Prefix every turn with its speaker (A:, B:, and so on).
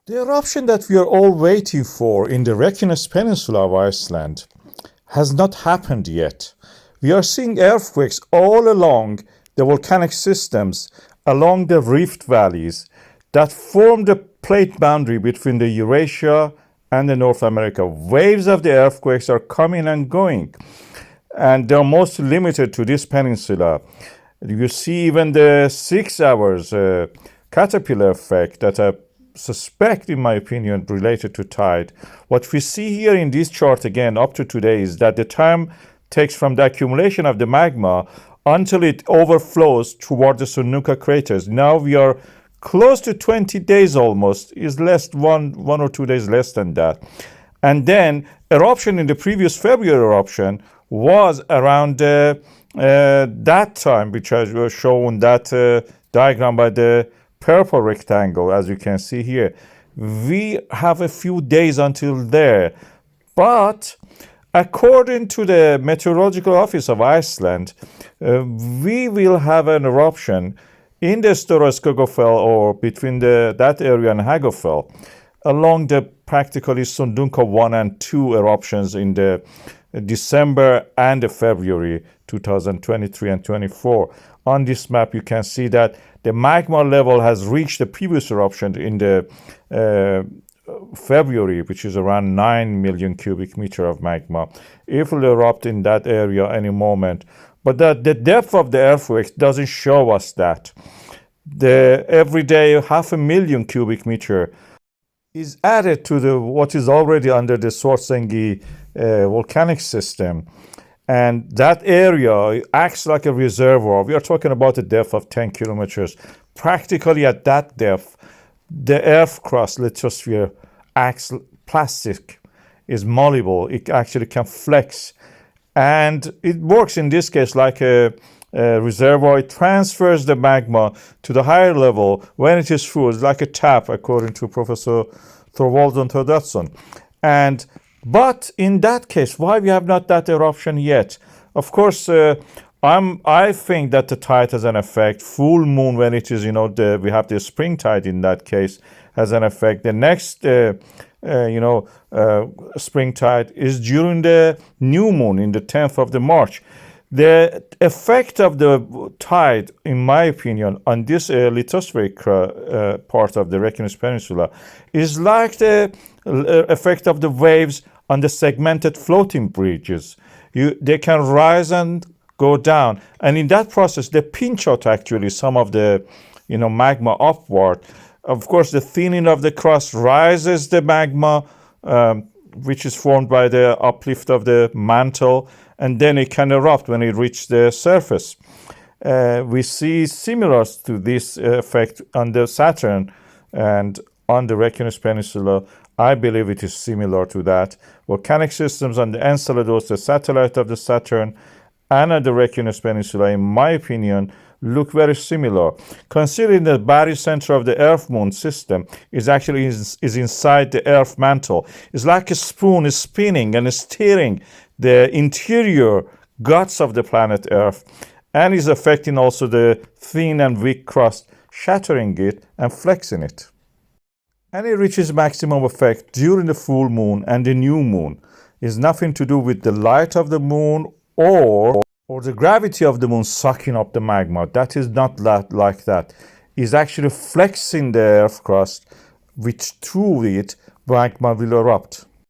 A: The eruption that we are all waiting for in the Reykjanes Peninsula of Iceland has not happened yet. We are seeing earthquakes all along the volcanic systems, along the rift valleys that form the plate boundary between the Eurasia and the North America. Waves of the earthquakes are coming and going, and they're mostly limited to this peninsula. You see even the 6 hours caterpillar effect that I suspect, in my opinion, related to tide. What we see here in this chart again up to today is that the time takes from the accumulation of the magma until it overflows toward the Sunnuka craters. Now we are close to 20 days almost, is less one or 2 days less than that. And then eruption in the previous February eruption was around that time, which was shown that diagram by the purple rectangle, as you can see here. We have a few days until there, but according to the Meteorological Office of Iceland, we will have an eruption in the Stóra-Skógafell, or between that area and Hagafell, along the practically Sundunka 1 and 2 eruptions in the December and the February 2023 and 24. On this map, you can see that the magma level has reached the previous eruption in the February, which is around 9 million cubic meter of magma. It will erupt in that area any moment. But the depth of the earthquake doesn't show us that. Every day, 500,000 cubic meter is added to what is already under the Svartsengi volcanic system. And that area acts like a reservoir. We are talking about a depth of 10 kilometers. Practically at that depth, the earth crust lithosphere acts plastic, is malleable. It actually can flex. And it works in this case like a reservoir. It transfers the magma to the higher level when it is full. It's like a tap, according to Professor Thorvaldson Thordarson. But in that case, why we have not that eruption yet? Of course, I think that the tide has an effect. Full moon, when it is, we have the spring tide in that case, has an effect. The next, spring tide is during the new moon in the 10th of the March. The effect of the tide, in my opinion, on this lithospheric part of the Reykjanes Peninsula is like the effect of the waves on the segmented floating bridges. They can rise and go down. And in that process, they pinch out actually some of the magma upward. Of course, the thinning of the crust rises the magma, which is formed by the uplift of the mantle, and then it can erupt when it reaches the surface. We see similar to this effect on the Saturn and on the Reykjanes Peninsula. I believe it is similar to that. Volcanic systems on the Enceladus, the satellite of the Saturn, and on the Reykjanes Peninsula, in my opinion, look very similar. Considering the barycenter of the Earth-Moon system is actually is inside the Earth mantle. It's like a spoon is spinning and steering the interior guts of the planet Earth, and is affecting also the thin and weak crust, shattering it and flexing it. And it reaches maximum effect during the full moon and the new moon. It's nothing to do with the light of the moon or the gravity of the moon sucking up the magma. That is not like that. It's actually flexing the earth crust, which through it magma will erupt.